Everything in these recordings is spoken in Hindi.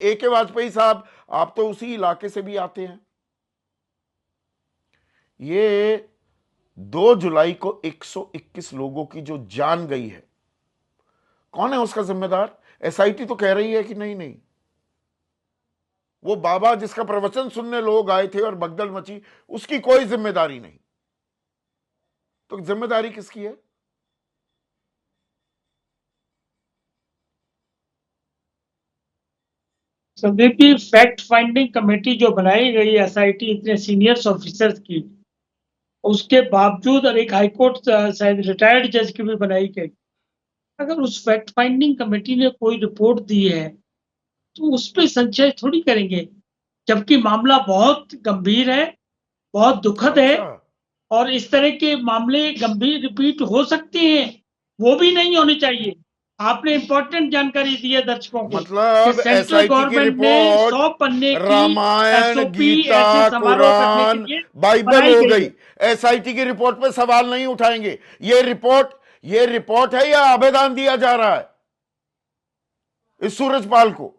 AK वाजपेयी साहब, आप तो उसी इलाके से भी आते हैं। ये 2 जुलाई को 121 लोगों की जो जान गई है, कौन है उसका जिम्मेदार? SIT तो कह रही है कि नहीं नहीं, वो बाबा जिसका प्रवचन सुनने लोग आए थे और भगदड़ मची, उसकी कोई जिम्मेदारी नहीं। तो जिम्मेदारी किसकी है? Sandeep ji, fact finding committee जो बनाई गई SIT इतने सीनियर्स ऑफिसर्स की, उसके बावजूद और एक हाईकोर्ट शायद रिटायर्ड जज की भी बनाई गई, अगर उस फैक्ट फाइंडिंग कमेटी ने कोई रिपोर्ट दी है तो उस पर संशय थोड़ी करेंगे, जबकि मामला बहुत गंभीर है, बहुत दुखद है, और इस तरह के मामले गंभीर रिपीट हो सकते हैं, वो भी नहीं होने चाहिए। आपने इंपॉर्टेंट जानकारी दी है दर्शकों को, मतलब सेंट्रल SIT की गवर्नमेंट ने 100 रिपोर्ट पन्ने की रामायण, SOP गीता, ऐसे समारोह करने कुरान, के लिए बाइबल बनाई हो गई गई। है। SIT की रिपोर्ट पे सवाल नहीं उठाएंगे। ये रिपोर्ट है या आवेदन दिया जा रहा है इस सूरजपाल को?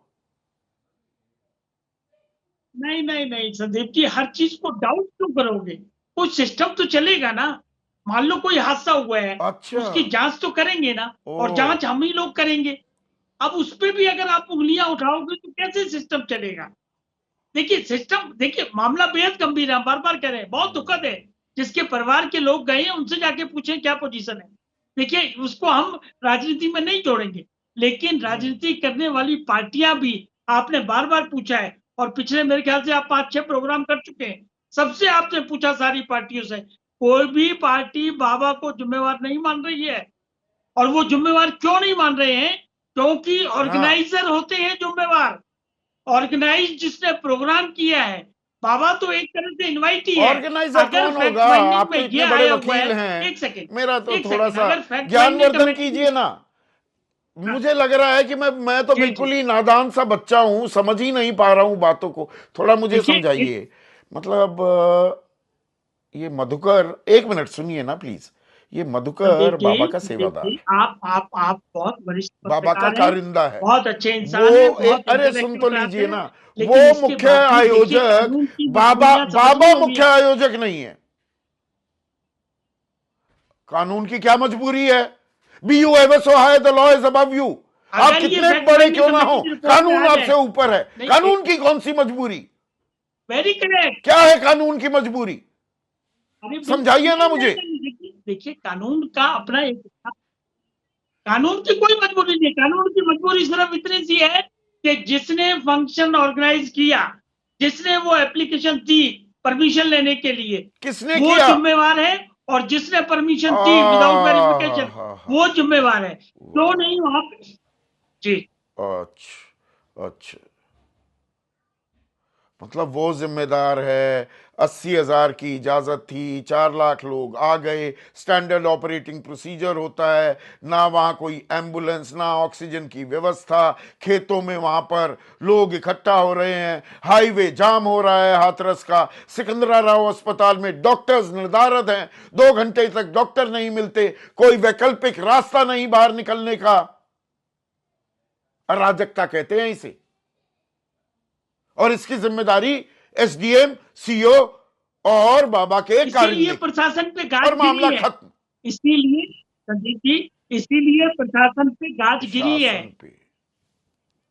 नहीं नहीं नहीं संदीप जी, हर चीज को डाउट क्यों करोगे? कुछ सिस्टम तो चलेगा ना। मान लो कोई हादसा हुआ है, अच्छा, उसकी जांच तो करेंगे ना, और ओ, जांच हम ही लोग करेंगे। अब उस पे भी अगर आप उंगलियां उठाओगे तो कैसे सिस्टम चलेगा? देखिए मामला बेहद गंभीर है, बार बार कह रहे हैं, बहुत दुखद है। जिसके परिवार के लोग गए हैं उनसे जाके पूछें क्या पोजीशन है। देखिए, उसको हम राजनीति में नहीं जोड़ेंगे, लेकिन राजनीति करने वाली पार्टियां भी, आपने बार बार पूछा है, और पिछले मेरे ख्याल से आप 5-6 प्रोग्राम कर चुके हैं, सबसे आपने पूछा सारी पार्टियों से, कोई भी पार्टी बाबा को जिम्मेवार नहीं मान रही है। और वो जिम्मेवार क्यों नहीं मान रहे हैं? क्योंकि ऑर्गेनाइजर होते हैं जिम्मेवार। ऑर्गेनाइज जिसने प्रोग्राम किया है, बाबा तो एक तरह से इनवाइट ही है। ऑर्गेनाइजर कौन होगा? आप तो इतने बड़े वकील हैं। एक सेकंड, मेरा तो एक थोड़ा सेकंड, सा अगर फैक्ट ज्ञानवर्धन कीजिए ना। मुझे लग रहा है कि मैं तो जी, बिल्कुल ही नादान सा बच्चा हूं, समझ ही नहीं पा रहा हूं बातों को। थोड़ा मुझे देखिए, समझाइए। मतलब ये मधुकर, 1 मिनट सुनिए ना प्लीज। ये मधुकर बाबा का सेवादार, आप बहुत वरिष्ठ बाबा का पत्रकार हैं, कारिंदा है। बहुत अच्छे इंसान वो हैं, बहुत अरे सुन इंटेलेक्चुअल तो बात लीजिए है, ना, लेकिन वो इसके मुख्य बावजूद देखिए आयोजक कानून की बाबा मजबूरियां समझनी होगी। मुख्य आयोजक नहीं है। कानून की क्या मजबूरी है? Be you ever so high, the law is above you. आप अगर ये कितने फैक्ट बड़े फाइंडिंग क्यों ना कमेटी हो, की रिपोर्ट में कानून आ आपसे जाए, ऊपर है। नहीं, कानून की कौन सी मजबूरी? Very correct. क्या है कानून की मजबूरी? समझाइए ना मुझे। देखिए, कानून का अपना एक, कानून की कोई मजबूरी नहीं। कानून की मजबूरी सिर्फ इतनी सी है कि जिसने फंक्शन ऑर्गेनाइज किया, जिसने वो एप्लीकेशन दी परमिशन लेने के लिए, किसने वो किया? जिम्मेवार है, और जिसने परमिशन दी विदाउट वेरिफिकेशन, वो हाँ, जिम्मेवार है। क्यों नहीं आप? जी, अच्छा अच्छा, मतलब वो जिम्मेदार है। 80,000 की इजाजत थी, 4 लाख लोग आ गए, स्टैंडर्ड ऑपरेटिंग प्रोसीजर होता है ना, वहां कोई एम्बुलेंस ना ऑक्सीजन की व्यवस्था, खेतों में वहां पर लोग इकट्ठा हो रहे हैं, हाईवे जाम हो रहा है हाथरस का, सिकंदराराव अस्पताल में डॉक्टर्स निर्धारित हैं, 2 घंटे तक डॉक्टर नहीं मिलते, कोई वैकल्पिक रास्ता नहीं बाहर निकलने का। अराजकता कहते हैं इसे। और इसकी जिम्मेदारी SDM, CO और बाबा के इसीलिए प्रशासन पे गाज और मामला गिरी है। खत्म। इसीलिए संदीप जी, इसीलिए प्रशासन पे गाज गिरी है।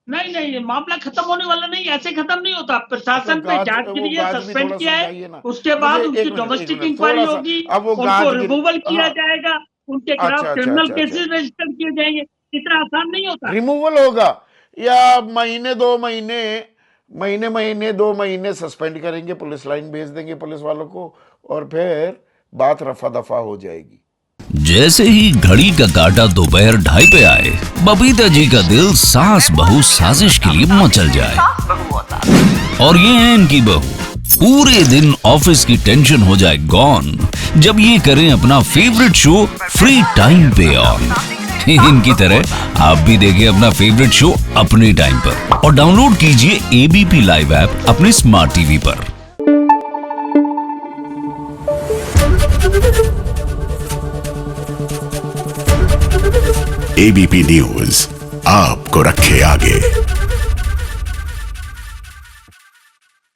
नहीं नहीं, मामला खत्म होने वाला नहीं, ऐसे खत्म नहीं होता। प्रशासन पे जांच गिरी है, सस्पेंड किया है, उसके बाद उनकी डोमेस्टिक इंक्वायरी होगी, उनको रिमूवल किया जाएगा, उनके खिलाफ क्रिमिनल केसेस रजिस्टर किए जाएंगे। इतना आसान नहीं होता। रिमूवल होगा या महीने 2 महीने सस्पेंड करेंगे, पुलिस लाइन भेज देंगे पुलिस वालों को, और फिर बात रफा दफा हो जाएगी। जैसे ही घड़ी का काटा दोपहर 2:30 पे आए, बबीता जी का दिल सास बहू साजिश के लिए मचल जाए। और ये है इनकी बहू, पूरे दिन ऑफिस की टेंशन हो जाए गॉन जब ये करें अपना फेवरेट शो फ्री टाइम पे ऑन। इनकी तरह आप भी देखिए अपना फेवरेट शो अपने टाइम पर, और डाउनलोड कीजिए ABP लाइव ऐप अपने स्मार्ट टीवी पर। ABP न्यूज आपको रखे आगे।